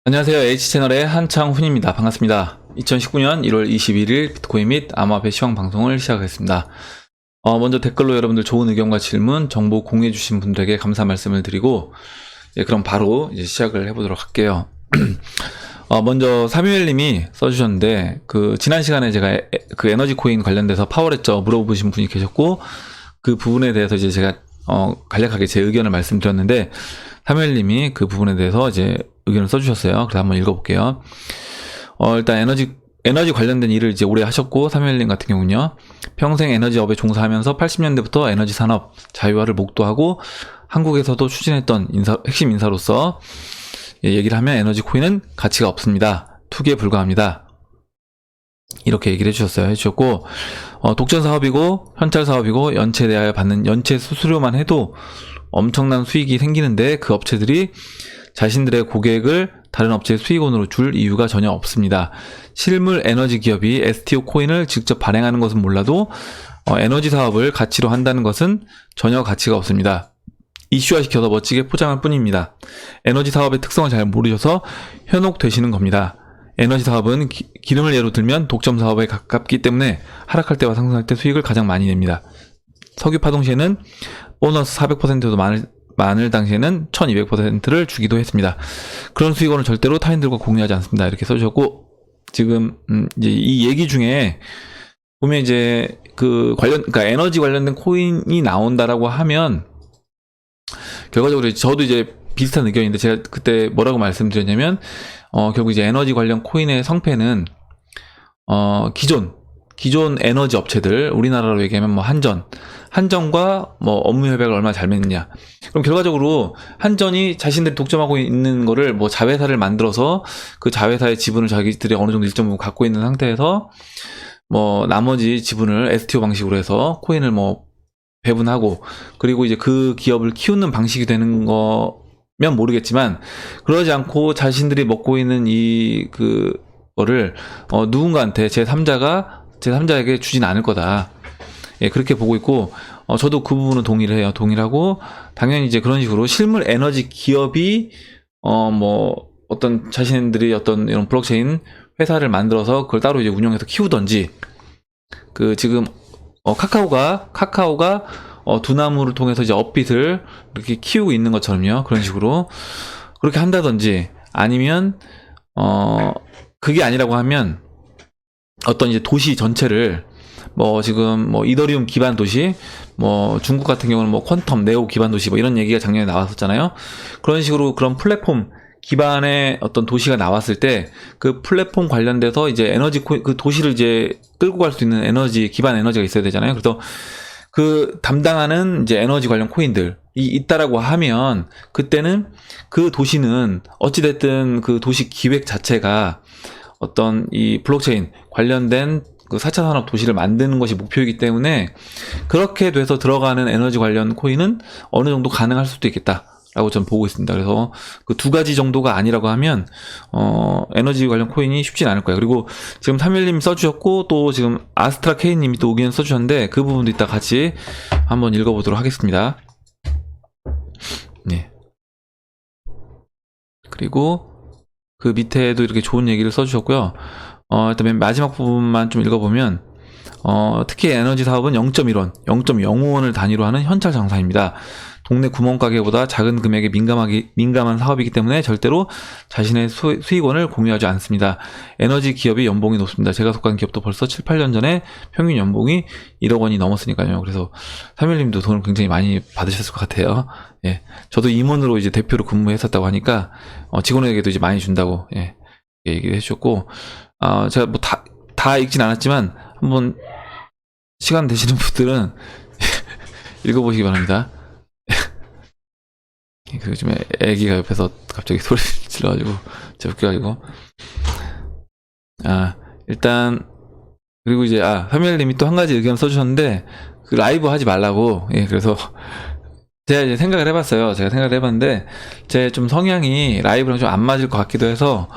안녕하세요. H채널의 한창훈입니다. 반갑습니다. 2019년 1월 21일 비트코인 및 암호화폐 시황 방송을 시작하겠습니다. 먼저 댓글로 여러분들 좋은 의견과 질문, 정보 공유해주신 분들에게 감사 말씀을 드리고, 그럼 바로 이제 시작을 해보도록 할게요. 먼저 사뮤엘님이 써주셨는데, 지난 시간에 제가 그 에너지 코인 관련돼서 파워레저 물어보신 분이 계셨고, 그 부분에 대해서 이제 제가 간략하게 제 의견을 말씀드렸는데, 사뮤엘님이 그 부분에 대해서 이제 의견을 써주셨어요. 그래서 한번 읽어볼게요. 일단 에너지 관련된 일을 이제 오래 하셨고, 사뮤엘님 같은 경우는요, 평생 에너지업에 종사하면서 80년대부터 에너지 산업 자유화를 목도하고 한국에서도 추진했던 핵심 인사로서 얘기를 하면 에너지 코인은 가치가 없습니다. 투기에 불과합니다. 이렇게 얘기를 해주셨고, 독점 사업이고 현찰 사업이고 연체에 대하여 받는 연체 수수료만 해도 엄청난 수익이 생기는데 그 업체들이 자신들의 고객을 다른 업체의 수익원으로 줄 이유가 전혀 없습니다. 실물 에너지 기업이 STO 코인을 직접 발행하는 것은 몰라도 에너지 사업을 가치로 한다는 것은 전혀 가치가 없습니다. 이슈화시켜서 멋지게 포장할 뿐입니다. 에너지 사업의 특성을 잘 모르셔서 현혹되시는 겁니다. 에너지 사업은 기름을 예로 들면 독점 사업에 가깝기 때문에 하락할 때와 상승할 때 수익을 가장 많이 냅니다. 석유 파동 시에는 보너스 400%도 많을 당시에는 1200%를 주기도 했습니다. 그런 수익원을 절대로 타인들과 공유하지 않습니다. 이렇게 써주셨고, 지금 이제 이 얘기 중에 보면 이제 그러니까 에너지 관련된 코인이 나온다라고 하면 결과적으로 저도 이제 비슷한 의견인데, 제가 그때 뭐라고 말씀드렸냐면 결국 이제 에너지 관련 코인의 성패는 기존 에너지 업체들, 우리나라로 얘기하면 뭐 한전과 뭐 업무 협약을 얼마나 잘 맺느냐. 그럼 결과적으로 한전이 자신들이 독점하고 있는 거를 뭐 자회사를 만들어서 그 자회사의 지분을 자기들이 어느 정도 일정 부분 갖고 있는 상태에서 뭐 나머지 지분을 STO 방식으로 해서 코인을 뭐 배분하고, 그리고 이제 그 기업을 키우는 방식이 되는 거면 모르겠지만, 그러지 않고 자신들이 먹고 있는 거를 누군가한테 제3자에게 주진 않을 거다. 예, 그렇게 보고 있고, 저도 그 부분은 동의를 해요. 동의를 하고, 당연히 이제 그런 식으로 실물 에너지 기업이, 뭐, 어떤 자신들이 어떤 이런 블록체인 회사를 만들어서 그걸 따로 이제 운영해서 키우던지, 지금, 카카오가, 두나무를 통해서 이제 업빗을 이렇게 키우고 있는 것처럼요. 그런 식으로. 그렇게 한다든지, 아니면, 그게 아니라고 하면, 어떤 이제 도시 전체를 뭐 지금 뭐 이더리움 기반 도시, 뭐 중국 같은 경우는 뭐 퀀텀 네오 기반 도시, 뭐 이런 얘기가 작년에 나왔었잖아요. 그런 식으로 그런 플랫폼 기반의 어떤 도시가 나왔을 때 그 플랫폼 관련돼서 이제 그 도시를 이제 끌고 갈 수 있는 기반 에너지가 있어야 되잖아요. 그래서 그 담당하는 이제 에너지 관련 코인들이 있다라고 하면, 그때는 그 도시는 어찌됐든 그 도시 기획 자체가 어떤 이 블록체인 관련된 그 4차 산업 도시를 만드는 것이 목표이기 때문에, 그렇게 돼서 들어가는 에너지 관련 코인은 어느 정도 가능할 수도 있겠다라고 저는 보고 있습니다. 그래서 그 두 가지 정도가 아니라고 하면 에너지 관련 코인이 쉽진 않을 거예요. 그리고 지금 3일님 써주셨고, 또 지금 아스트라 K님이 또 의견 써주셨는데, 그 부분도 이따 같이 한번 읽어보도록 하겠습니다. 네. 그리고 그 밑에도 이렇게 좋은 얘기를 써주셨고요. 일단 맨 마지막 부분만 좀 읽어보면, 특히 에너지 사업은 0.1원, 0.05원을 단위로 하는 현찰 장사입니다. 동네 구멍가게보다 작은 금액에 민감한 사업이기 때문에 절대로 자신의 수익원을 공유하지 않습니다. 에너지 기업이 연봉이 높습니다. 제가 속한 기업도 벌써 7, 8년 전에 평균 연봉이 1억 원이 넘었으니까요. 그래서 3일님도 돈을 굉장히 많이 받으셨을 것 같아요. 예, 저도 임원으로 이제 대표로 근무했었다고 하니까 직원에게도 이제 많이 준다고 얘기를 해주셨고, 제가 뭐 다 읽진 않았지만 한번 시간 되시는 분들은 읽어보시기 바랍니다. 요즘에 애기가 옆에서 갑자기 소리 질러가지고 제가 웃겨가지고, 일단, 그리고 이제 사무엘님이 또 한 가지 의견 써주셨는데, 그 라이브 하지 말라고. 예, 그래서 제가 이제 생각을 해봤는데 제 좀 성향이 라이브랑 좀 안 맞을 것 같기도 해서,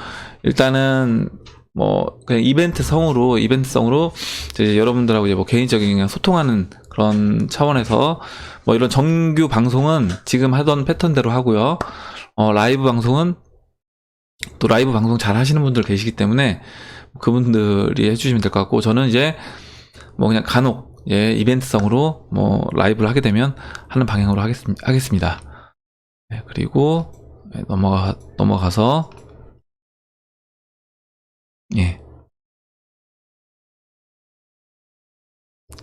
일단은 뭐 그냥 이벤트성으로 이제 여러분들하고 이제 뭐 개인적인 그냥 소통하는 그런 차원에서 뭐 이런 정규 방송은 지금 하던 패턴대로 하고요. 라이브 방송은 또 라이브 방송 잘 하시는 분들 계시기 때문에 그분들이 해주시면 될 것 같고, 저는 이제 뭐 그냥 간혹 예, 이벤트성으로 뭐 라이브를 하게 되면 하는 방향으로 하겠습니다. 예, 그리고 예, 넘어가서 예.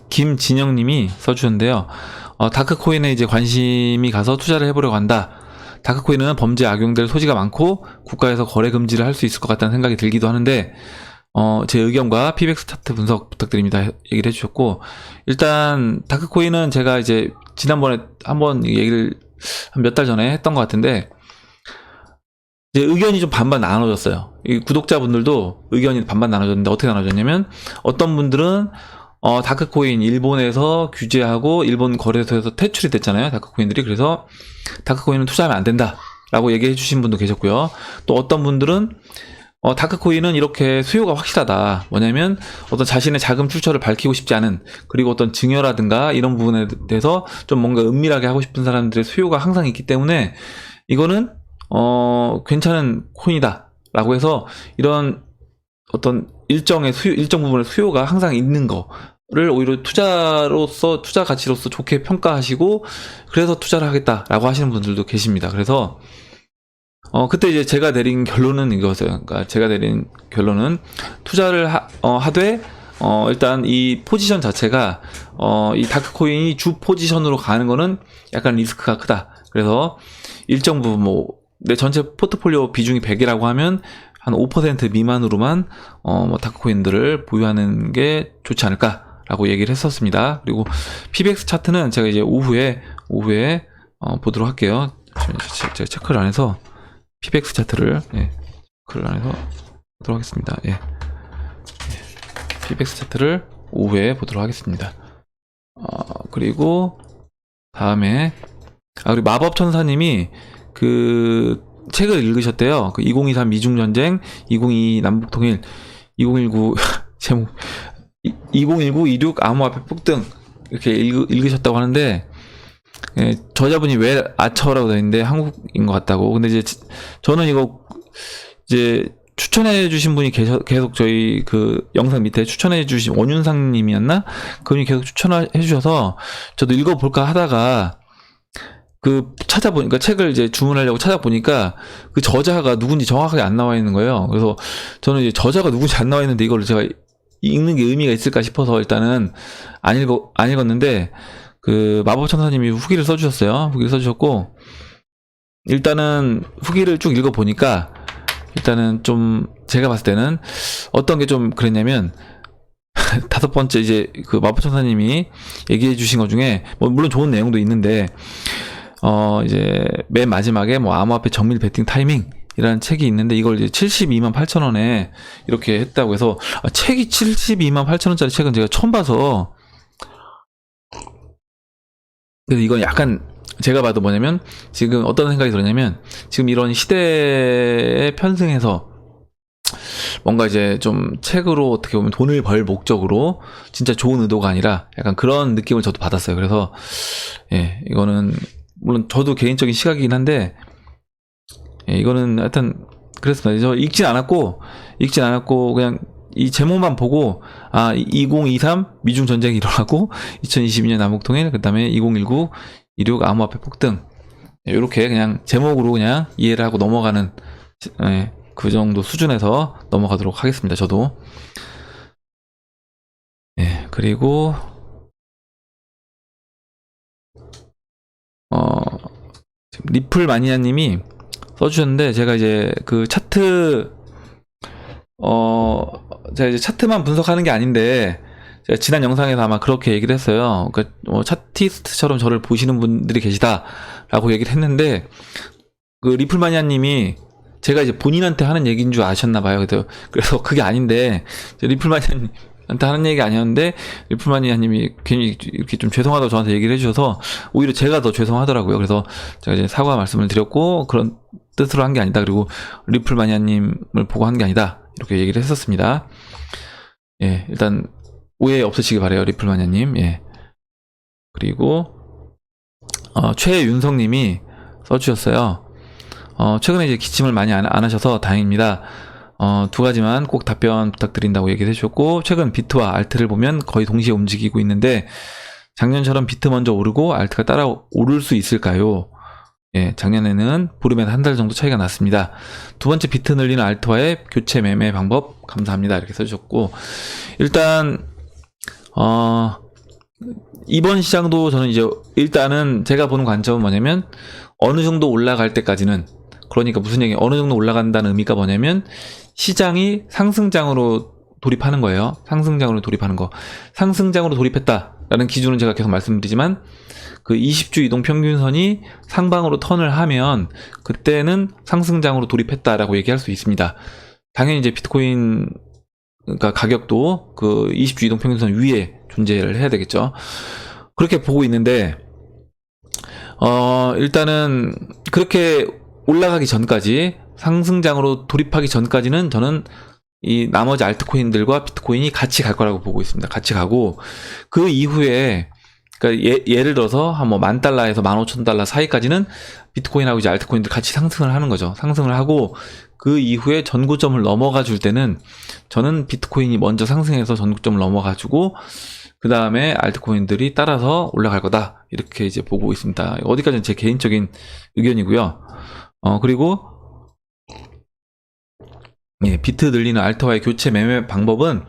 김진영님이 써주셨는데요. 다크코인에 이제 관심이 가서 투자를 해보려고 한다. 다크코인은 범죄에 악용될 소지가 많고 국가에서 거래 금지를 할 수 있을 것 같다는 생각이 들기도 하는데, 제 의견과 피백스 차트 분석 부탁드립니다. 얘기를 해주셨고, 일단 다크코인은 제가 이제 지난번에 한번 얘기를 한 몇 달 전에 했던 것 같은데, 이제 의견이 좀 반반 나눠졌어요. 이 구독자분들도 의견이 반반 나눠졌는데, 어떻게 나눠졌냐면 어떤 분들은 다크코인 일본에서 규제하고 일본 거래소에서 퇴출이 됐잖아요, 다크코인들이. 그래서 다크코인은 투자하면 안 된다 라고 얘기해 주신 분도 계셨고요. 또 어떤 분들은 다크코인은 이렇게 수요가 확실하다. 뭐냐면 어떤 자신의 자금 출처를 밝히고 싶지 않은, 그리고 어떤 증여라든가 이런 부분에 대해서 좀 뭔가 은밀하게 하고 싶은 사람들의 수요가 항상 있기 때문에 이거는 괜찮은 코인이다 라고 해서, 이런 어떤 일정 부분의 수요가 항상 있는 거를 오히려 투자 가치로서 좋게 평가하시고, 그래서 투자를 하겠다라고 하시는 분들도 계십니다. 그래서 그때 이제 제가 내린 결론은 이거였어요. 그러니까 제가 내린 결론은 투자를 하되 일단 이 포지션 자체가 이 다크코인이 주 포지션으로 가는 거는 약간 리스크가 크다. 그래서 일정 부분 뭐 내 전체 포트폴리오 비중이 100이라고 하면 한 5% 미만으로만 뭐 다크코인들을 보유하는 게 좋지 않을까라고 얘기를 했었습니다. 그리고 PBX 차트는 제가 이제 오후에 보도록 할게요. 제가 체크를 안 해서 PBX 차트를 체크를 안 해서 보도록 하겠습니다. PBX 차트를 오후에 보도록 하겠습니다. 그리고 다음에 우리 마법천사님이 그 책을 읽으셨대요. 그 2023 미중전쟁, 2022 남북통일, 2019 제목 2019 26 암호화폐 폭등, 이렇게 읽으셨다고 하는데, 저자분이 왜 아처라고 되어 있는데 한국인 것 같다고. 근데 이제 저는 이거 이제 추천해 주신 분이 계속 저희 그 영상 밑에 추천해 주신 원윤상 님이었나? 그분이 계속 추천해 주셔서 저도 읽어볼까 하다가 찾아보니까, 책을 이제 주문하려고 찾아보니까 그 저자가 누군지 정확하게 안 나와 있는 거예요. 그래서 저는 이제 저자가 누군지 안 나와 있는데 이걸 제가 읽는 게 의미가 있을까 싶어서 일단은 안 읽었는데, 그 마법천사님이 후기를 써주셨어요. 후기를 써주셨고, 일단은 후기를 쭉 읽어보니까 일단은 좀 제가 봤을 때는 어떤 게 좀 그랬냐면, 다섯 번째 이제 그 마법천사님이 얘기해 주신 것 중에 뭐 물론 좋은 내용도 있는데, 이제 맨 마지막에 뭐 암호화폐 정밀 베팅 타이밍이라는 책이 있는데, 이걸 이제 72만 8천 원에 이렇게 했다고 해서, 책이 72만 8천 원짜리 책은 제가 처음 봐서, 그래서 이건 약간 제가 봐도 뭐냐면, 지금 어떤 생각이 들었냐면, 지금 이런 시대에 편승해서 뭔가 이제 좀 책으로 어떻게 보면 돈을 벌 목적으로 진짜 좋은 의도가 아니라 약간 그런 느낌을 저도 받았어요. 그래서 이거는 물론 저도 개인적인 시각이긴 한데, 이거는 하여튼 그랬습니다. 저 읽진 않았고 그냥 이 제목만 보고 2023 미중 전쟁이 일어나고 2022년 남북통일, 그다음에 2019 26 암호화폐 폭등, 이렇게 그냥 제목으로 그냥 이해를 하고 넘어가는 그 정도 수준에서 넘어가도록 하겠습니다. 저도. 그리고 리플 마니아님이 써주셨는데, 제가 이제 그 차트 제가 이제 차트만 분석하는 게 아닌데, 제가 지난 영상에서 아마 그렇게 얘기를 했어요. 그러니까 차티스트처럼 저를 보시는 분들이 계시다라고 얘기를 했는데, 그 리플 마니아님이 제가 이제 본인한테 하는 얘기인 줄 아셨나봐요. 그래서 그게 아닌데, 리플 마니아님한테 하는 얘기 아니었는데, 리플 마니아님이 괜히 이렇게 좀 죄송하다고 저한테 얘기를 해주셔서 오히려 제가 더 죄송하더라고요. 그래서 제가 이제 사과 말씀을 드렸고, 그런 뜻으로 한 게 아니다. 그리고 리플 마니아님을 보고 한 게 아니다. 이렇게 얘기를 했었습니다. 일단 오해 없으시기 바래요, 리플 마니아님. 그리고 최윤성님이 써주셨어요. 최근에 이제 기침을 많이 안 하셔서 다행입니다. 두 가지만 꼭 답변 부탁드린다고 얘기를 해주셨고, 최근 비트와 알트를 보면 거의 동시에 움직이고 있는데, 작년처럼 비트 먼저 오르고 알트가 따라 오를 수 있을까요? 예, 작년에는 보름에서 한 달 정도 차이가 났습니다. 두 번째, 비트 늘리는 알트와의 교체 매매 방법 감사합니다. 이렇게 써주셨고, 일단 이번 시장도 저는 이제 일단은 제가 보는 관점은 뭐냐면, 어느 정도 올라갈 때까지는, 그러니까 무슨 얘기, 어느 정도 올라간다는 의미가 뭐냐면 시장이 상승장으로 돌입하는 거예요. 상승장으로 돌입하는 거. 상승장으로 돌입했다라는 기준은 제가 계속 말씀드리지만, 그 20주 이동 평균선이 상방으로 턴을 하면 그때는 상승장으로 돌입했다라고 얘기할 수 있습니다. 당연히 이제 비트코인 그러니까 가격도 그 20주 이동 평균선 위에 존재를 해야 되겠죠. 그렇게 보고 있는데, 일단은 그렇게 올라가기 전까지, 상승장으로 돌입하기 전까지는 저는 이 나머지 알트코인들과 비트코인이 같이 갈 거라고 보고 있습니다. 같이 가고, 그 이후에, 그러니까 예를 들어서 한 뭐 $10,000에서 $15,000 사이까지는 비트코인하고 이제 알트코인들 같이 상승을 하는 거죠. 상승을 하고, 그 이후에 전고점을 넘어가 줄 때는 저는 비트코인이 먼저 상승해서 전고점을 넘어가 주고, 그 다음에 알트코인들이 따라서 올라갈 거다, 이렇게 이제 보고 있습니다. 어디까지는 제 개인적인 의견이고요. 그리고 예, 비트 늘리는 알트와의 교체 매매 방법은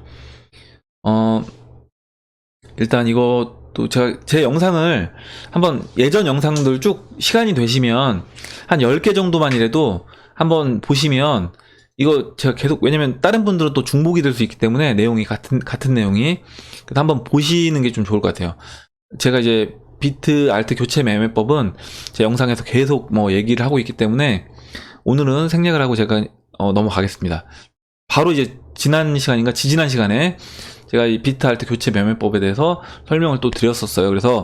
일단 이것도 제 영상을 한번, 예전 영상들 쭉 시간이 되시면 한 10개 정도만이라도 한번 보시면, 이거 제가 계속, 왜냐면 다른 분들은 또 중복이 될 수 있기 때문에 내용이 같은 내용이, 그래서 한번 보시는 게 좀 좋을 것 같아요. 제가 이제 비트 알트 교체 매매법은 제 영상에서 계속 뭐 얘기를 하고 있기 때문에 오늘은 생략을 하고 제가 넘어가겠습니다. 바로 이제 지난 시간에 제가 이 비트 알트 교체 매매법에 대해서 설명을 또 드렸었어요. 그래서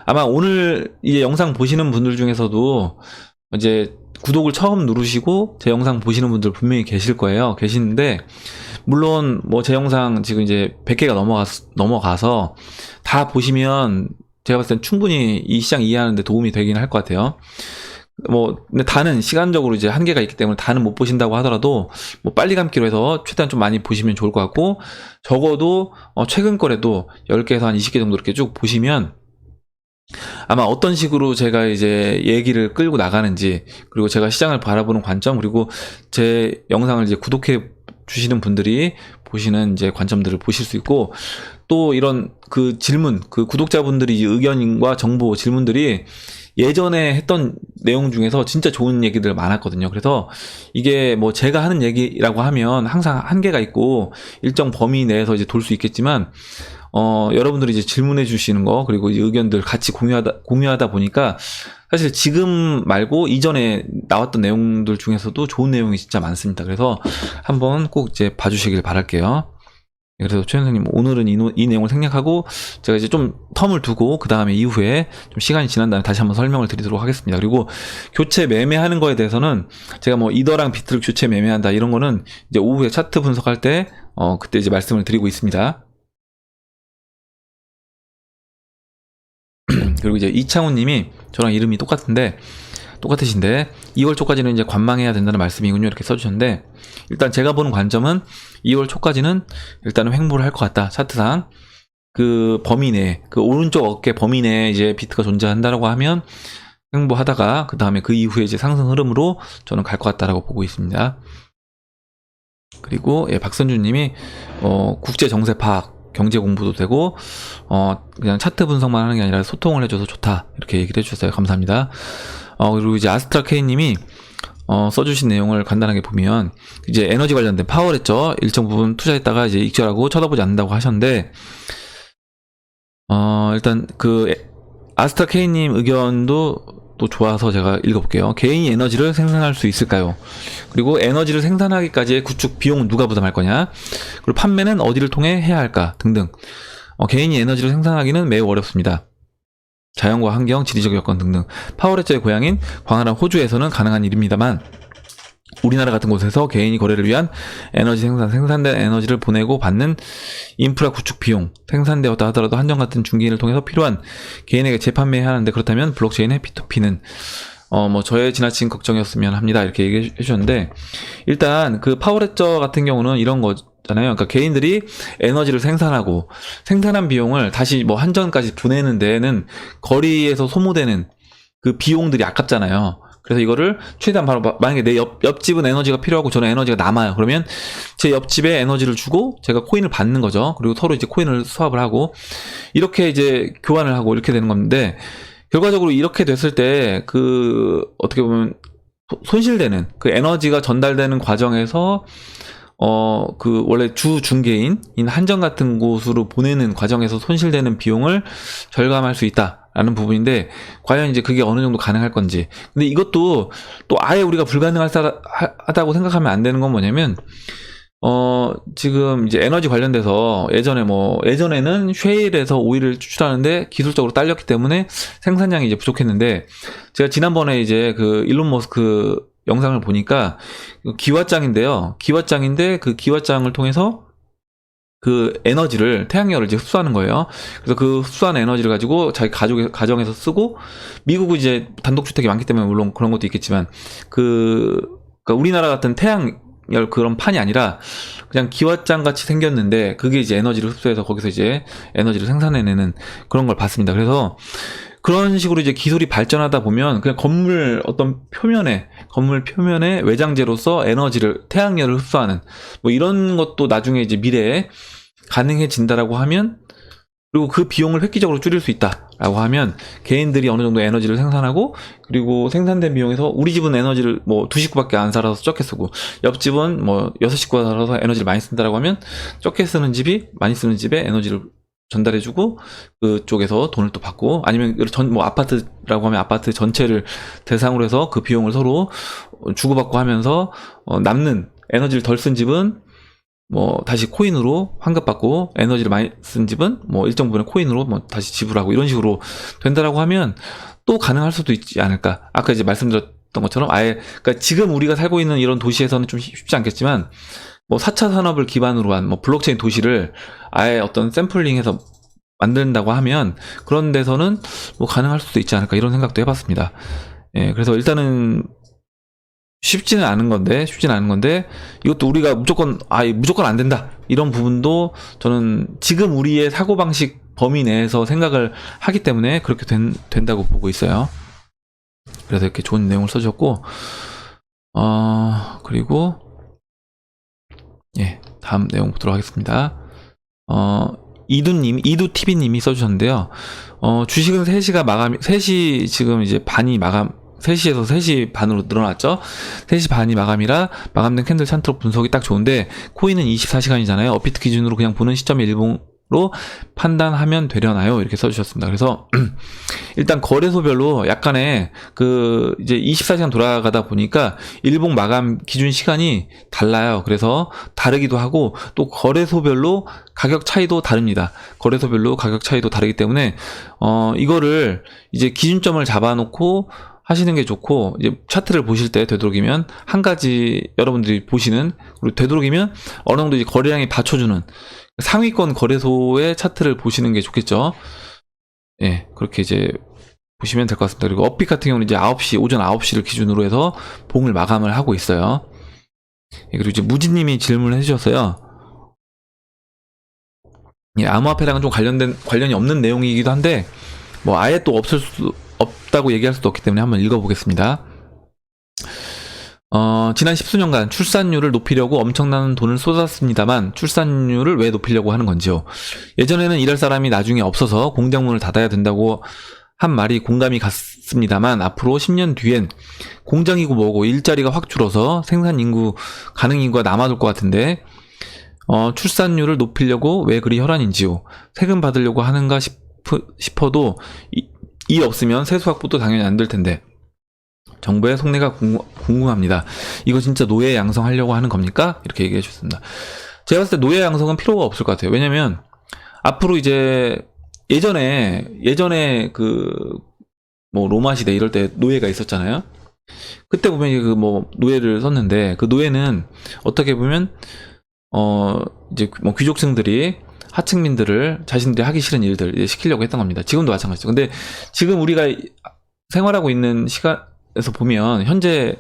아마 오늘 이제 영상 보시는 분들 중에서도 이제 구독을 처음 누르시고 제 영상 보시는 분들 분명히 계실 거예요. 계시는데, 물론 뭐 제 영상 지금 이제 100개가 넘어가서 다 보시면 제가 봤을 땐 충분히 이 시장 이해하는데 도움이 되긴 할 것 같아요. 근데 다는 시간적으로 이제 한계가 있기 때문에 다는 못 보신다고 하더라도 뭐 빨리 감기로 해서 최대한 좀 많이 보시면 좋을 것 같고, 적어도 최근 거래도 10개에서 한 20개 정도 이렇게 쭉 보시면 아마 어떤 식으로 제가 이제 얘기를 끌고 나가는지, 그리고 제가 시장을 바라보는 관점, 그리고 제 영상을 이제 구독해 주시는 분들이 보시는 이제 관점들을 보실 수 있고, 또 이런 그 질문, 그 구독자분들이 의견과 정보 질문들이 예전에 했던 내용 중에서 진짜 좋은 얘기들 많았거든요. 그래서 이게 뭐 제가 하는 얘기라고 하면 항상 한계가 있고 일정 범위 내에서 이제 돌 수 있겠지만, 여러분들이 이제 질문해 주시는 거, 그리고 이제 의견들 같이 공유하다 보니까 사실 지금 말고 이전에 나왔던 내용들 중에서도 좋은 내용이 진짜 많습니다. 그래서 한번 꼭 이제 봐주시길 바랄게요. 그래서 최 선생님, 오늘은 이 내용을 생략하고 제가 이제 좀 텀을 두고 그 다음에 이후에 좀 시간이 지난 다음에 다시 한번 설명을 드리도록 하겠습니다. 그리고 교체 매매하는 거에 대해서는 제가 뭐 이더랑 비트를 교체 매매한다 이런 거는 이제 오후에 차트 분석할 때 그때 이제 말씀을 드리고 있습니다. 그리고 이제 이창훈 님이 저랑 이름이 똑같으신데 2월 초까지는 이제 관망해야 된다는 말씀이군요, 이렇게 써주셨는데, 일단 제가 보는 관점은 2월 초까지는 일단은 횡보를 할 것 같다. 차트상 그 범위 내, 그 오른쪽 어깨 범위 내에 이제 비트가 존재한다라고 하면 횡보하다가 그 다음에 그 이후에 이제 상승 흐름으로 저는 갈 것 같다라고 보고 있습니다. 그리고 박선준 님이 국제 정세 파악, 경제 공부도 되고 그냥 차트 분석만 하는 게 아니라 소통을 해줘서 좋다, 이렇게 얘기를 해주셨어요. 감사합니다. 그리고 이제 아스트라 K님이 써주신 내용을 간단하게 보면, 이제 에너지 관련된 파월했죠. 일정 부분 투자했다가 이제 익절하고 쳐다보지 않는다고 하셨는데, 일단 그 아스트라 K님 의견도 또 좋아서 제가 읽어볼게요. 개인이 에너지를 생산할 수 있을까요? 그리고 에너지를 생산하기까지의 구축 비용은 누가 부담할 거냐? 그리고 판매는 어디를 통해 해야 할까? 등등. 개인이 에너지를 생산하기는 매우 어렵습니다. 자연과 환경, 지리적 여건 등등. 파워레저의 고향인 광활한 호주에서는 가능한 일입니다만, 우리나라 같은 곳에서 개인이 거래를 위한 에너지 생산된 에너지를 보내고 받는 인프라 구축 비용, 생산되었다 하더라도 한정 같은 중개인을 통해서 필요한 개인에게 재판매해야 하는데, 그렇다면 블록체인의 P2P는 뭐 저의 지나친 걱정이었으면 합니다. 이렇게 얘기해 주셨는데, 일단 그 파워레저 같은 경우는 이런 거잖아요. 그러니까 개인들이 에너지를 생산하고 생산한 비용을 다시 뭐 한전까지 보내는 데에는 거리에서 소모되는 그 비용들이 아깝잖아요. 그래서 이거를 최대한 바로 만약에 내 옆집은 에너지가 필요하고 저는 에너지가 남아요. 그러면 제 옆집에 에너지를 주고 제가 코인을 받는 거죠. 그리고 서로 이제 코인을 수합을 하고 이렇게 이제 교환을 하고 이렇게 되는 건데, 결과적으로 이렇게 됐을 때 그 어떻게 보면 손실되는 그 에너지가 전달되는 과정에서 그 원래 주 중개인 한전 같은 곳으로 보내는 과정에서 손실되는 비용을 절감할 수 있다라는 부분인데, 과연 이제 그게 어느 정도 가능할 건지. 근데 이것도 또 아예 우리가 불가능하다고 생각하면 안 되는 건 뭐냐면, 지금 이제 에너지 관련돼서 예전에는 쉐일에서 오일을 추출하는데 기술적으로 딸렸기 때문에 생산량이 이제 부족했는데, 제가 지난번에 이제 그 일론 머스크 영상을 보니까 기와장인데요. 기와장인데 그 기와장을 통해서 그 에너지를, 태양열을 이제 흡수하는 거예요. 그래서 그 흡수한 에너지를 가지고 자기 가정에서 쓰고, 미국은 이제 단독주택이 많기 때문에 물론 그런 것도 있겠지만, 그러니까 우리나라 같은 태양열 그런 판이 아니라 그냥 기와장 같이 생겼는데 그게 이제 에너지를 흡수해서 거기서 이제 에너지를 생산해내는 그런 걸 봤습니다. 그래서 그런 식으로 이제 기술이 발전하다 보면 그냥 건물 표면에 외장재로서 에너지를, 태양열을 흡수하는 뭐 이런 것도 나중에 이제 미래에 가능해진다라고 하면, 그리고 그 비용을 획기적으로 줄일 수 있다라고 하면 개인들이 어느 정도 에너지를 생산하고, 그리고 생산된 비용에서 우리 집은 에너지를 뭐 2식구밖에 안 살아서 적게 쓰고 옆집은 뭐 6식구가 살아서 에너지를 많이 쓴다라고 하면, 적게 쓰는 집이 많이 쓰는 집에 에너지를 전달해주고 그쪽에서 돈을 또 받고, 아니면 뭐 아파트라고 하면 아파트 전체를 대상으로 해서 그 비용을 서로 주고받고 하면서 남는 에너지를 덜 쓴 집은 뭐 다시 코인으로 환급받고, 에너지를 많이 쓴 집은 뭐 일정 부분의 코인으로 뭐 다시 지불하고, 이런 식으로 된다라고 하면 또 가능할 수도 있지 않을까. 아까 이제 말씀드렸던 것처럼 아예, 그러니까 지금 우리가 살고 있는 이런 도시에서는 좀 쉽지 않겠지만, 뭐 4차 산업을 기반으로 한 뭐 블록체인 도시를 아예 어떤 샘플링해서 만든다고 하면 그런 데서는 뭐 가능할 수도 있지 않을까, 이런 생각도 해봤습니다. 예, 그래서 일단은 쉽지는 않은 건데 이것도 우리가 무조건 안 된다 이런 부분도 저는 지금 우리의 사고방식 범위 내에서 생각을 하기 때문에 그렇게 된다고 보고 있어요. 그래서 이렇게 좋은 내용을 써주셨고, 그리고 예, 다음 내용 보도록 하겠습니다. 이두TV님이 써주셨는데요. 주식은 3시 지금 이제 반이 마감, 3시에서 3시 반으로 늘어났죠. 3시 반이 마감이라 마감된 캔들 찬트로 분석이 딱 좋은데, 코인은 24시간이잖아요. 업비트 기준으로 그냥 보는 시점에 일봉으로 판단하면 되려나요? 이렇게 써주셨습니다. 그래서 일단 거래소별로 약간의 그 이제 24시간 돌아가다 보니까 일봉 마감 기준 시간이 달라요. 그래서 다르기도 하고, 또 거래소별로 가격 차이도 다릅니다. 거래소별로 가격 차이도 다르기 때문에 이거를 이제 기준점을 잡아놓고 하시는 게 좋고, 이제 차트를 보실 때 되도록이면 한 가지 여러분들이 보시는, 그리고 되도록이면 어느 정도 이제 거래량이 받쳐주는 상위권 거래소의 차트를 보시는 게 좋겠죠. 예, 그렇게 이제 보시면 될 것 같습니다. 그리고 업빅 같은 경우는 이제 오전 9시를 기준으로 해서 봉을 마감을 하고 있어요. 예, 그리고 이제 무지님이 질문을 해주셨어요. 예, 암호화폐랑은 좀 관련이 없는 내용이기도 한데, 뭐 아예 또 없다고 얘기할 수도 없기 때문에 한번 읽어보겠습니다. 지난 10수년간 출산율을 높이려고 엄청난 돈을 쏟았습니다만 출산율을 왜 높이려고 하는 건지요. 예전에는 일할 사람이 나중에 없어서 공장문을 닫아야 된다고 한 말이 공감이 갔습니다만, 앞으로 10년 뒤엔 공장이고 뭐고 일자리가 확 줄어서 가능 인구가 남아돌 것 같은데, 출산율을 높이려고 왜 그리 혈안인지요. 세금 받으려고 하는가 싶어도 이 없으면 세수 확보도 당연히 안 될 텐데 정부의 속내가 궁금합니다. 이거 진짜 노예 양성하려고 하는 겁니까? 이렇게 얘기해 주셨습니다. 제가 봤을 때 노예 양성은 필요가 없을 것 같아요. 왜냐면 앞으로 이제 예전에 그 뭐 로마 시대 이럴 때 노예가 있었잖아요. 그때 보면 그 뭐 노예를 썼는데, 그 노예는 어떻게 보면 이제 뭐 귀족층들이 하층민들을 자신들이 하기 싫은 일들 시키려고 했던 겁니다. 지금도 마찬가지죠. 근데 지금 우리가 생활하고 있는 입장에서 보면 현재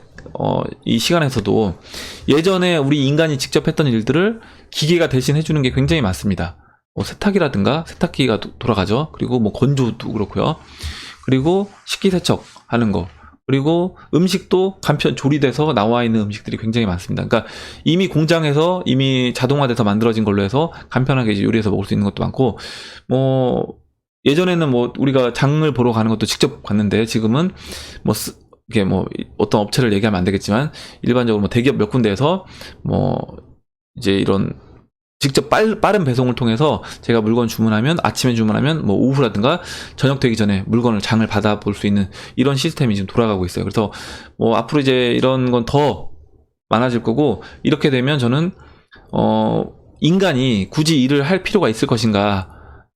이 시간에서도 예전에 우리 인간이 직접 했던 일들을 기계가 대신 해주는 게 굉장히 많습니다. 뭐 세탁이라든가 세탁기가 돌아가죠. 그리고 뭐 건조도 그렇고요. 그리고 식기세척 하는 거. 그리고 음식도 간편 조리돼서 나와 있는 음식들이 굉장히 많습니다. 그러니까 이미 공장에서 이미 자동화돼서 만들어진 걸로 해서 간편하게 이제 요리해서 먹을 수 있는 것도 많고, 뭐 예전에는 뭐 우리가 장을 보러 가는 것도 직접 갔는데 지금은 뭐 이게 뭐 어떤 업체를 얘기하면 안 되겠지만 일반적으로 뭐 대기업 몇 군데에서 뭐 이제 이런 직접 빠른 배송을 통해서 제가 물건 주문하면 아침에 주문하면 뭐 오후라든가 저녁 되기 전에 물건을 장을 받아볼 수 있는 이런 시스템이 지금 돌아가고 있어요. 그래서 뭐 앞으로 이제 이런 건 더 많아질 거고, 이렇게 되면 저는 인간이 굳이 일을 할 필요가 있을 것인가,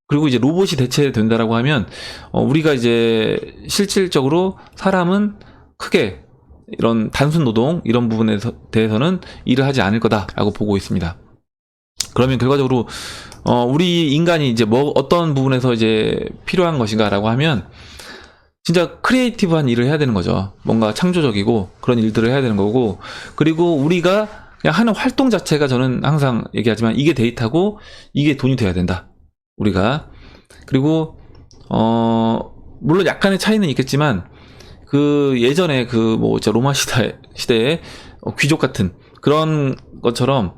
그리고 이제 로봇이 대체된다라고 하면 우리가 이제 실질적으로 사람은 크게 이런 단순 노동 이런 부분에 대해서는 일을 하지 않을 거다라고 보고 있습니다. 그러면 결과적으로 우리 인간이 이제 뭐 어떤 부분에서 이제 필요한 것인가라고 하면 진짜 크리에이티브한 일을 해야 되는 거죠. 뭔가 창조적이고 그런 일들을 해야 되는 거고, 그리고 우리가 그냥 하는 활동 자체가, 저는 항상 얘기하지만 이게 데이터고 이게 돈이 돼야 된다. 우리가. 그리고 물론 약간의 차이는 있겠지만 그 예전에 그 뭐 로마 시대에 귀족 같은 그런 것처럼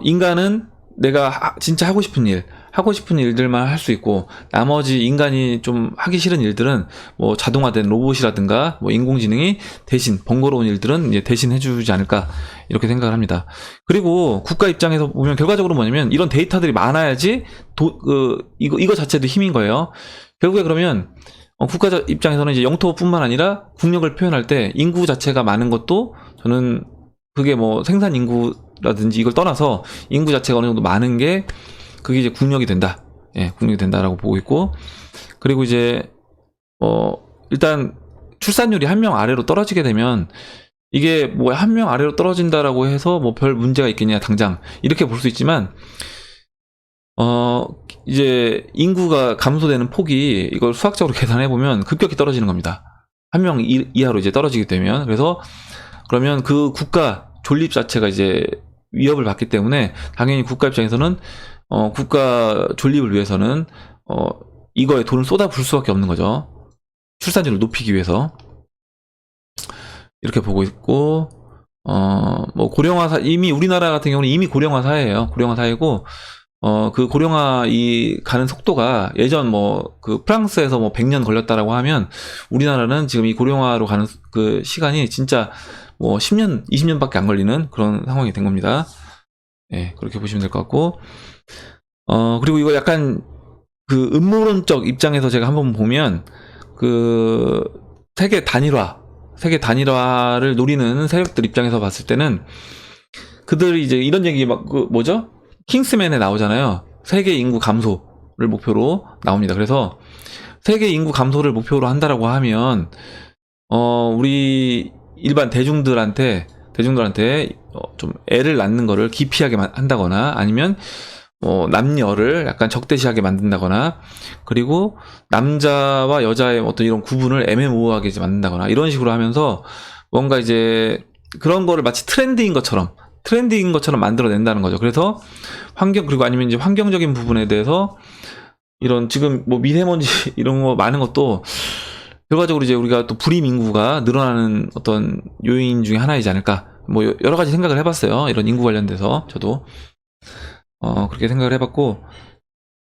인간은 내가 진짜 하고 싶은 일들만 할 수 있고, 나머지 인간이 좀 하기 싫은 일들은 뭐 자동화된 로봇이라든가 뭐 인공지능이 대신, 번거로운 일들은 이제 대신 해주지 않을까, 이렇게 생각을 합니다. 그리고 국가 입장에서 보면 결과적으로 뭐냐면 이런 데이터들이 많아야지 이거 자체도 힘인 거예요. 결국에 그러면 국가 입장에서는 이제 영토뿐만 아니라 국력을 표현할 때 인구 자체가 많은 것도, 저는 그게 뭐 생산 인구라든지 이걸 떠나서 인구 자체가 어느 정도 많은 게 그게 이제 국력이 된다. 예, 국력이 된다라고 보고 있고, 그리고 이제 일단 출산율이 한 명 아래로 떨어지게 되면 이게 뭐 한 명 아래로 떨어진다라고 해서 뭐 별 문제가 있겠냐 당장 이렇게 볼 수 있지만 이제 인구가 감소되는 폭이, 이걸 수학적으로 계산해 보면 급격히 떨어지는 겁니다. 한 명 이하로 이제 떨어지게 되면. 그래서 그러면 그 국가 존립 자체가 이제 위협을 받기 때문에 당연히 국가 입장에서는 국가 존립을 위해서는 이거에 돈을 쏟아부을 수밖에 없는 거죠. 출산율을 높이기 위해서. 이렇게 보고 있고, 뭐 고령화 이미 우리나라 같은 경우는 이미 고령화 사회예요. 고령화 사회고, 그 고령화 가는 속도가 예전 뭐 그 프랑스에서 뭐 100년 걸렸다라고 하면 우리나라는 지금 이 고령화로 가는 그 시간이 진짜 뭐 10년, 20년밖에 안 걸리는 그런 상황이 된 겁니다. 예, 그렇게 보시면 될 것 같고, 그리고 이거 약간 그 음모론적 입장에서 제가 한번 보면 그 세계 단일화를 노리는 세력들 입장에서 봤을 때는 그들이 이제 이런 얘기 막 그 뭐죠? 킹스맨에 나오잖아요. 세계 인구 감소를 목표로 나옵니다. 그래서 세계 인구 감소를 목표로 한다라고 하면 우리 일반 대중들한테 좀 애를 낳는 거를 기피하게 한다거나, 아니면 남녀를 약간 적대시하게 만든다거나, 그리고 남자와 여자의 어떤 이런 구분을 애매모호하게 이제 만든다거나, 이런 식으로 하면서 뭔가 이제 그런 거를 마치 트렌드인 것처럼 만들어낸다는 거죠. 그래서 그리고 아니면 이제 환경적인 부분에 대해서 이런 지금 뭐 미세먼지 이런 거 많은 것도 결과적으로 이제 우리가 또 불임 인구가 늘어나는 어떤 요인 중에 하나이지 않을까, 뭐 여러 가지 생각을 해봤어요. 이런 인구 관련돼서 저도 그렇게 생각을 해봤고,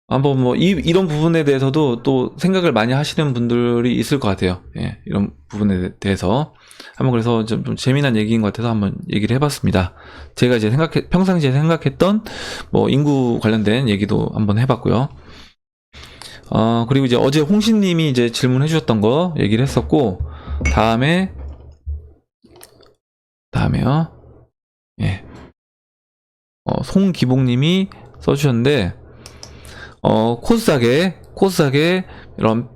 한번 뭐 이런 부분에 대해서도 또 생각을 많이 하시는 분들이 있을 것 같아요. 예, 이런 부분에 대해서 한번, 그래서 좀 재미난 얘기인 것 같아서 한번 얘기를 해봤습니다. 제가 이제 평상시에 생각했던 뭐 인구 관련된 얘기도 한번 해봤고요. 그리고 이제 어제 홍신님이 이제 질문해 주셨던 거 얘기를 했었고, 다음에요. 예. 송기봉님이 써주셨는데, 코스닥에 이런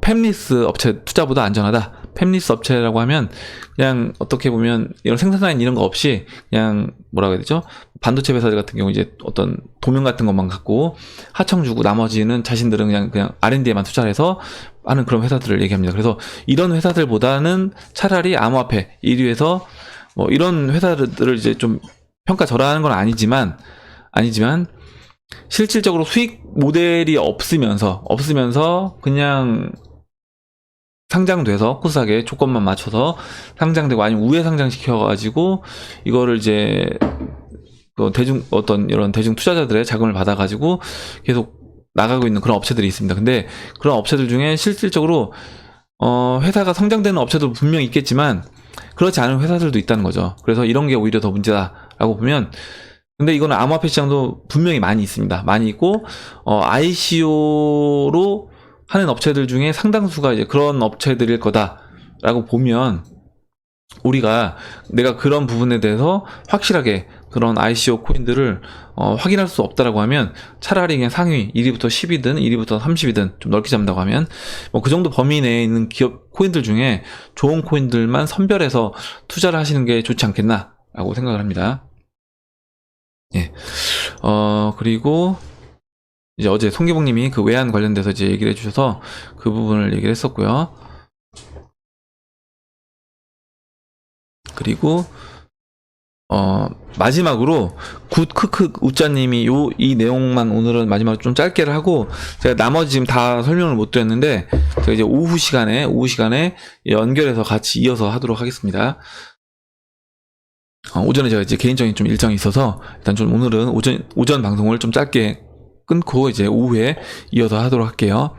팹리스 업체 투자보다 안전하다. 팹리스 업체라고 하면 그냥 어떻게 보면 이런 생산라인 이런 거 없이 그냥 뭐라고 해야 되죠? 반도체 회사들 같은 경우 이제 어떤 도면 같은 것만 갖고 하청 주고 나머지는 자신들은 그냥 R&D에만 투자를 해서 하는 그런 회사들을 얘기합니다. 그래서 이런 회사들보다는 차라리 암호화폐 1위에서 뭐 이런 회사들을 이제 좀 평가 절하하는 건 아니지만 실질적으로 수익 모델이 없으면서 그냥 상장돼서 코스닥에 조건만 맞춰서 상장되고 아니면 우회 상장시켜가지고 이거를 이제 이런 대중 투자자들의 자금을 받아가지고 계속 나가고 있는 그런 업체들이 있습니다. 근데 그런 업체들 중에 실질적으로 회사가 성장되는 업체도 분명히 있겠지만 그렇지 않은 회사들도 있다는 거죠. 그래서 이런 게 오히려 더 문제다라고 보면, 근데 이거는 암호화폐 시장도 분명히 많이 있습니다. 많이 있고 ICO로 하는 업체들 중에 상당수가 이제 그런 업체들일 거다라고 보면 내가 그런 부분에 대해서 확실하게 그런 ICO 코인들을 확인할 수 없다라고 하면 차라리 그냥 상위 1위부터 10위든 1위부터 30위든 좀 넓게 잡는다고 하면 뭐 그 정도 범위 내에 있는 기업 코인들 중에 좋은 코인들만 선별해서 투자를 하시는 게 좋지 않겠나라고 생각을 합니다. 예. 그리고 이제 어제 송기봉님이 그 외환 관련돼서 이제 얘기를 해주셔서 그 부분을 얘기를 했었고요. 그리고 마지막으로 굿크크 우짜님이 이 내용만 오늘은 마지막으로 좀 짧게를 하고 제가 나머지 지금 다 설명을 못 드렸는데 제가 이제 오후 시간에 연결해서 같이 이어서 하도록 하겠습니다. 오전에 제가 이제 개인적인 좀 일정이 있어서 일단 좀 오늘은 오전 방송을 좀 짧게 끊고 이제 오후에 이어서 하도록 할게요.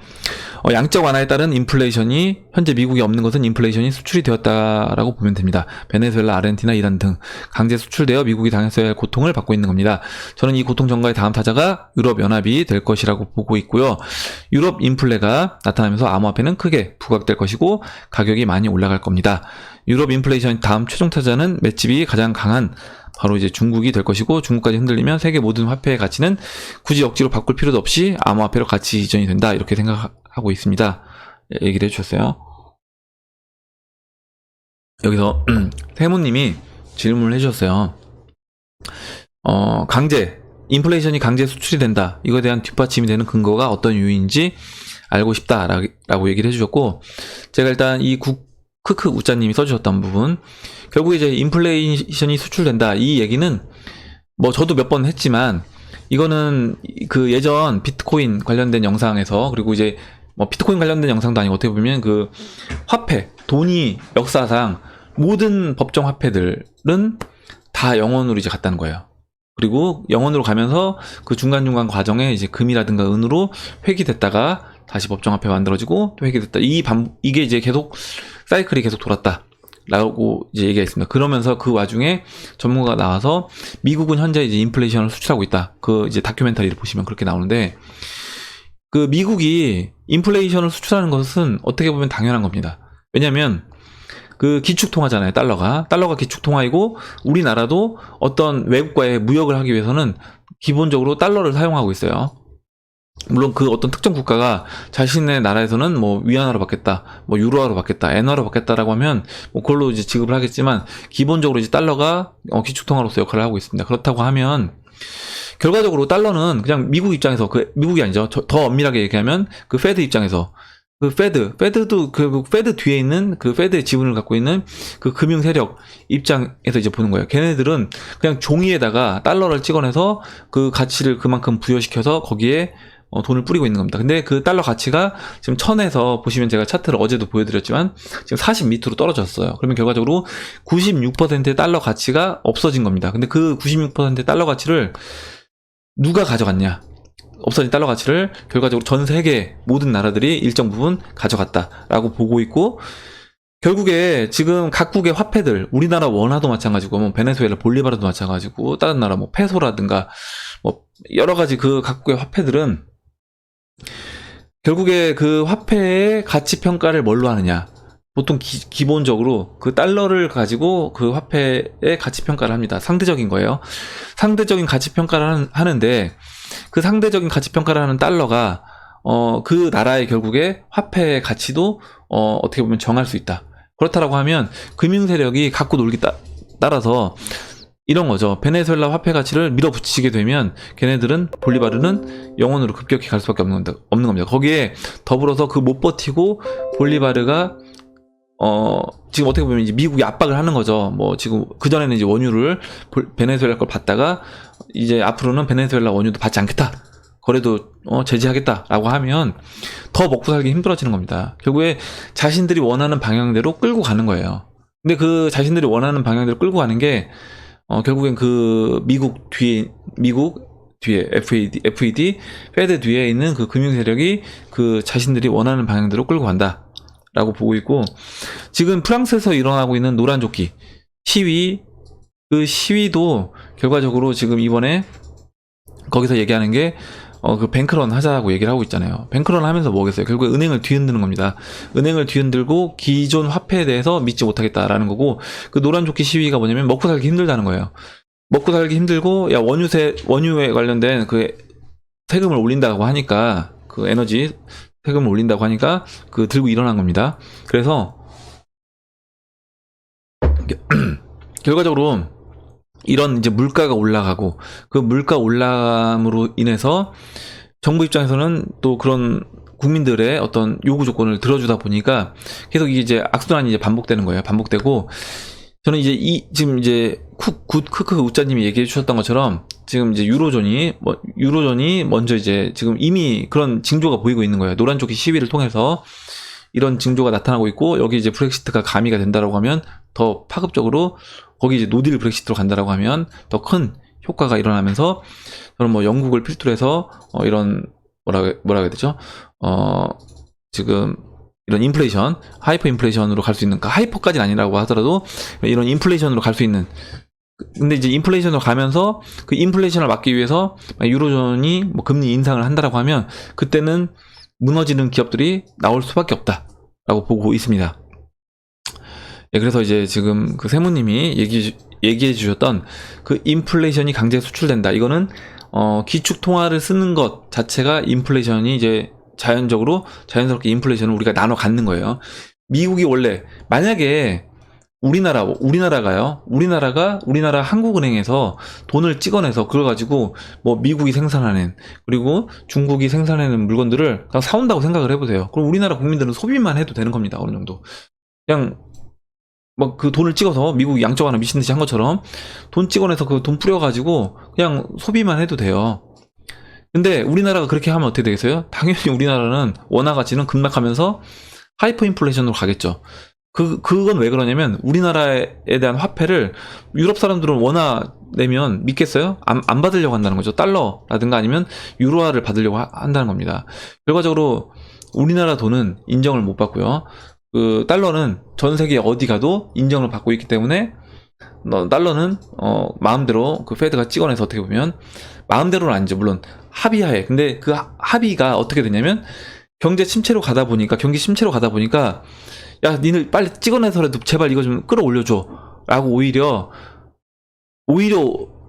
양적 완화에 따른 인플레이션이 현재 미국에 없는 것은 인플레이션이 수출이 되었다라고 보면 됩니다. 베네수엘라, 아르헨티나, 이란 등 강제 수출되어 미국이 당했어야 할 고통을 받고 있는 겁니다. 저는 이 고통 전가의 다음 타자가 유럽연합이 될 것이라고 보고 있고요. 유럽 인플레가 나타나면서 암호화폐는 크게 부각될 것이고 가격이 많이 올라갈 겁니다. 유럽 인플레이션 다음 최종 타자는 맷집이 가장 강한 바로 이제 중국이 될 것이고, 중국까지 흔들리면 세계 모든 화폐의 가치는 굳이 억지로 바꿀 필요도 없이 암호화폐로 가치 이전이 된다, 이렇게 생각하고 있습니다. 얘기를 해주셨어요. 여기서 세모님이 질문을 해주셨어요. 인플레이션이 강제 수출이 된다, 이거에 대한 뒷받침이 되는 근거가 어떤 요인인지 알고 싶다라고 얘기를 해주셨고, 제가 일단 이 크크 우짜님이 써주셨던 부분, 결국에 이제 인플레이션이 수출된다, 이 얘기는 뭐 저도 몇 번 했지만 이거는 그 예전 비트코인 관련된 영상에서, 그리고 이제 뭐 비트코인 관련된 영상도 아니고 어떻게 보면 그 화폐, 돈이 역사상 모든 법정 화폐들은 다 영원으로 이제 갔다는 거예요. 그리고 영원으로 가면서 그 중간중간 과정에 이제 금이라든가 은으로 회귀됐다가 다시 법정화폐 만들어지고 또 회귀됐다. 이게 이제 계속 사이클이 계속 돌았다라고 이제 얘기가 있습니다. 그러면서 그 와중에 전문가가 나와서 미국은 현재 이제 인플레이션을 수출하고 있다, 그 이제 다큐멘터리를 보시면 그렇게 나오는데, 그 미국이 인플레이션을 수출하는 것은 어떻게 보면 당연한 겁니다. 왜냐하면 그 기축통화잖아요. 달러가 기축통화이고, 우리나라도 어떤 외국과의 무역을 하기 위해서는 기본적으로 달러를 사용하고 있어요. 물론 그 어떤 특정 국가가 자신의 나라에서는 뭐 위안화로 받겠다, 뭐 유로화로 받겠다, 엔화로 받겠다라고 하면 뭐 그걸로 이제 지급을 하겠지만, 기본적으로 이제 달러가 기축통화로서 역할을 하고 있습니다. 그렇다고 하면 결과적으로 달러는 그냥 미국 입장에서, 미국이 아니죠, 더 엄밀하게 얘기하면 그 페드 입장에서, 그 페드도 그 페드 뒤에 있는 그 페드의 지분을 갖고 있는 그 금융 세력 입장에서 이제 보는 거예요. 걔네들은 그냥 종이에다가 달러를 찍어내서 그 가치를 그만큼 부여시켜서 거기에 돈을 뿌리고 있는 겁니다. 근데 그 달러 가치가 지금 1000에서 보시면, 제가 차트를 어제도 보여드렸지만 지금 40 밑으로 떨어졌어요. 그러면 결과적으로 96%의 달러 가치가 없어진 겁니다. 근데 그 96%의 달러 가치를 누가 가져갔냐? 없어진 달러 가치를 결과적으로 전 세계 모든 나라들이 일정 부분 가져갔다라고 보고 있고, 결국에 지금 각국의 화폐들, 우리나라 원화도 마찬가지고, 뭐 베네수엘라 볼리바르도 마찬가지고, 다른 나라 뭐 페소라든가 뭐 여러 가지 그 각국의 화폐들은 결국에 그 화폐의 가치 평가를 뭘로 하느냐? 보통 기본적으로 그 달러를 가지고 그 화폐의 가치 평가를 합니다. 상대적인 거예요. 상대적인 가치 평가를 하는데, 그 상대적인 가치 평가를 하는 달러가 그 나라의 결국에 화폐의 가치도 어떻게 보면 정할 수 있다. 그렇다라고 하면 금융 세력이 갖고 놀기 따라서 이런 거죠. 베네수엘라 화폐 가치를 밀어붙이게 되면 걔네들은 볼리바르는 영원으로 급격히 갈 수밖에 없는 겁니다. 거기에 더불어서 그 못 버티고 볼리바르가 지금 어떻게 보면 이제 미국이 압박을 하는 거죠. 뭐 지금 그전에는 이제 원유를 베네수엘라 걸 받다가 이제 앞으로는 베네수엘라 원유도 받지 않겠다. 거래도 제재하겠다라고 하면 더 먹고 살기 힘들어지는 겁니다. 결국에 자신들이 원하는 방향대로 끌고 가는 거예요. 근데 그 자신들이 원하는 방향대로 끌고 가는 게 결국엔 그 미국 뒤에 FED, 페드 뒤에 있는 그 금융 세력이 그 자신들이 원하는 방향대로 끌고 간다라고 보고 있고, 지금 프랑스에서 일어나고 있는 노란조끼 시위, 그 시위도 결과적으로 지금 이번에 거기서 얘기하는 게 그 뱅크런 하자고 얘기를 하고 있잖아요. 뱅크런 하면서 뭐겠어요? 결국에 은행을 뒤흔드는 겁니다. 은행을 뒤흔들고 기존 화폐에 대해서 믿지 못하겠다라는 거고, 그 노란조끼 시위가 뭐냐면 먹고 살기 힘들다는 거예요. 먹고 살기 힘들고, 야, 원유에 관련된 그 세금을 올린다고 하니까, 그 에너지 세금을 올린다고 하니까 그 들고 일어난 겁니다. 그래서 결과적으로 이런 이제 물가가 올라가고, 그 물가 올라감으로 인해서 정부 입장에서는 또 그런 국민들의 어떤 요구 조건을 들어주다 보니까 계속 이제 악순환이 이제 반복되는 거예요. 반복되고, 저는 이제 지금 이제 크크 우짜님이 얘기해 주셨던 것처럼 지금 이제 유로존이 먼저 이제 지금 이미 그런 징조가 보이고 있는 거예요. 노란조끼 시위를 통해서 이런 징조가 나타나고 있고, 여기 이제 브렉시트가 가미가 된다라고 하면 더 파급적으로, 거기 이제 노딜 브렉시트로 간다라고 하면 더 큰 효과가 일어나면서, 저는 뭐 영국을 필두로 해서 이런 뭐라 해야 되죠? 지금 이런 인플레이션, 하이퍼 인플레이션으로 갈 수 있는, 그러니까 하이퍼까지는 아니라고 하더라도 이런 인플레이션으로 갈 수 있는, 근데 이제 인플레이션으로 가면서 그 인플레이션을 막기 위해서 유로존이 뭐 금리 인상을 한다라고 하면 그때는 무너지는 기업들이 나올 수밖에 없다라고 보고 있습니다. 예, 그래서 이제 지금 그 세무님이 얘기해 주셨던 그 인플레이션이 강제 수출된다. 이거는 기축 통화를 쓰는 것 자체가 인플레이션이 이제 자연스럽게 인플레이션을 우리가 나눠 갖는 거예요. 미국이 원래 만약에 우리나라가 한국은행에서 돈을 찍어내서 그걸 가지고 뭐 미국이 생산하는, 그리고 중국이 생산하는 물건들을 그냥 사온다고 생각을 해보세요. 그럼 우리나라 국민들은 소비만 해도 되는 겁니다. 어느 정도. 그냥 막 그 돈을 찍어서 미국 양쪽 하나 미친듯이 한 것처럼 돈 찍어내서 그 돈 뿌려가지고 그냥 소비만 해도 돼요. 근데 우리나라가 그렇게 하면 어떻게 되겠어요? 당연히 우리나라는 원화 가치는 급락하면서 하이퍼 인플레이션으로 가겠죠. 그건 왜 그러냐면, 우리나라에 대한 화폐를 유럽 사람들은 원화 내면 믿겠어요? 안 받으려고 한다는 거죠. 달러라든가 아니면 유로화를 받으려고 한다는 겁니다. 결과적으로 우리나라 돈은 인정을 못 받고요. 그 달러는 전 세계 어디 가도 인정을 받고 있기 때문에 달러는 마음대로 그 페드가 찍어내서, 어떻게 보면 마음대로는 아니죠. 물론 합의하에. 근데 그 합의가 어떻게 되냐면, 경기 침체로 가다 보니까 야, 니들 빨리 찍어내서라도 제발 이거 좀 끌어올려줘 라고 오히려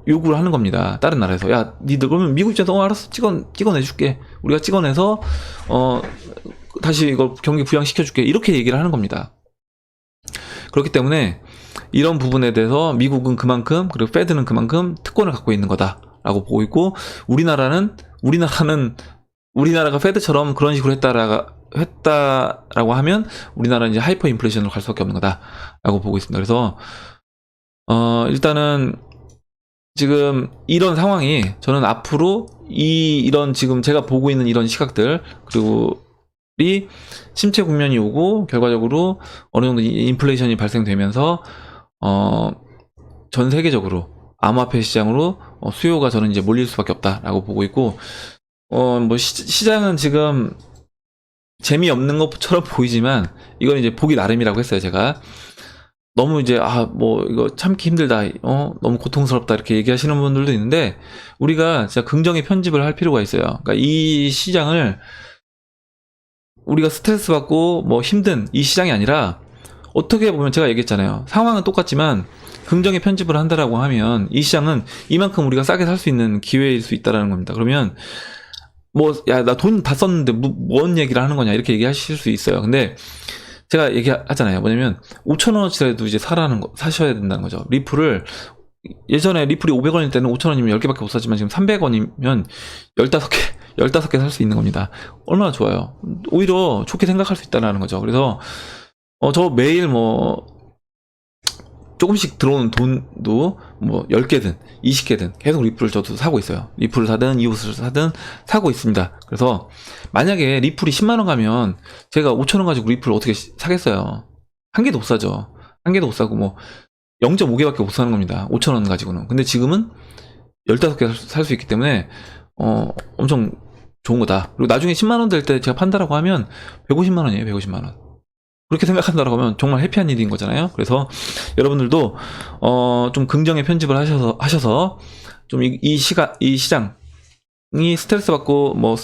요구를 하는 겁니다. 다른 나라에서. 야, 니들 그러면 미국 입장에서 알았어, 찍어내줄게. 우리가 찍어내서 다시 이걸 경기 부양시켜줄게. 이렇게 얘기를 하는 겁니다. 그렇기 때문에 이런 부분에 대해서 미국은 그만큼, 그리고 페드는 그만큼 특권을 갖고 있는 거다라고 보고 있고, 우리나라가 페드처럼 그런 식으로 했다라고 하면 우리나라는 이제 하이퍼 인플레이션으로 갈 수밖에 없는 거다라고 보고 있습니다. 그래서 일단은 지금 이런 상황이, 저는 앞으로 이런 지금 제가 보고 있는 이런 시각들, 그리고 침체 국면이 오고 결과적으로 어느 정도 인플레이션이 발생되면서 전 세계적으로 암호화폐 시장으로 수요가 저는 이제 몰릴 수밖에 없다라고 보고 있고, 뭐 시장은 지금 재미없는 것처럼 보이지만 이건 이제 보기 나름이라고 했어요. 제가 너무 이제 뭐 이거 참기 힘들다, 너무 고통스럽다 이렇게 얘기하시는 분들도 있는데, 우리가 진짜 긍정의 편집을 할 필요가 있어요. 그러니까 이 시장을 우리가 스트레스 받고 뭐 힘든 이 시장이 아니라, 어떻게 보면 제가 얘기했잖아요. 상황은 똑같지만 긍정의 편집을 한다라고 하면 이 시장은 이만큼 우리가 싸게 살 수 있는 기회일 수 있다라는 겁니다. 그러면 뭐, 야, 나 돈 다 썼는데 뭔 얘기를 하는 거냐 이렇게 얘기하실 수 있어요. 근데 제가 얘기하잖아요. 뭐냐면 5,000원어치라도 이제 사셔야 된다는 거죠. 리플을 예전에 리플이 500원일 때는 5,000원이면 10개밖에 못 샀지만 지금 300원이면 15개 살 수 있는 겁니다. 얼마나 좋아요. 오히려 좋게 생각할 수 있다는 거죠. 그래서 저 매일 뭐 조금씩 들어오는 돈도 뭐 10개든 20개든 계속 리플을 저도 사고 있어요. 리플을 사든 이웃을 사든 사고 있습니다. 그래서 만약에 리플이 10만원 가면 제가 5,000원 가지고 리플을 어떻게 사겠어요. 한 개도 못 사죠. 한 개도 못 사고 뭐 0.5개밖에 못 사는 겁니다. 5,000원 가지고는. 근데 지금은 15개 살 수 있기 때문에 엄청 좋은 거다. 그리고 나중에 10만원 될 때 제가 판다라고 하면 150만원이에요. 150만원. 그렇게 생각한다라고 하면 정말 해피한 일인 거잖아요. 그래서 여러분들도 좀 긍정의 편집을 하셔서 좀 이 시장이 스트레스 받고 뭐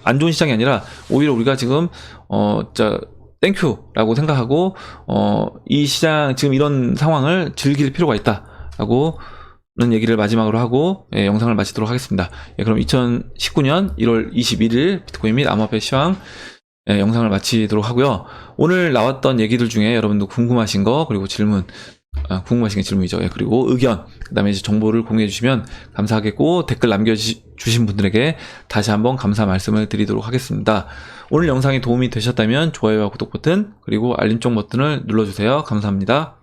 안 좋은 시장이 아니라 오히려 우리가 지금 땡큐라고 생각하고 이 시장 지금 이런 상황을 즐길 필요가 있다라고 는 얘기를 마지막으로 하고 영상을 마치도록 하겠습니다. 그럼 2019년 1월 21일 비트코인 및 암호화폐 시황 영상을 마치도록 하고요. 오늘 나왔던 얘기들 중에 여러분도 궁금하신 거 그리고 궁금하신 게 질문이죠. 그리고 의견, 그 다음에 이제 정보를 공유해 주시면 감사하겠고 댓글 남겨주신 분들에게 다시 한번 감사 말씀을 드리도록 하겠습니다. 오늘 영상이 도움이 되셨다면 좋아요와 구독 버튼 그리고 알림종 버튼을 눌러주세요. 감사합니다.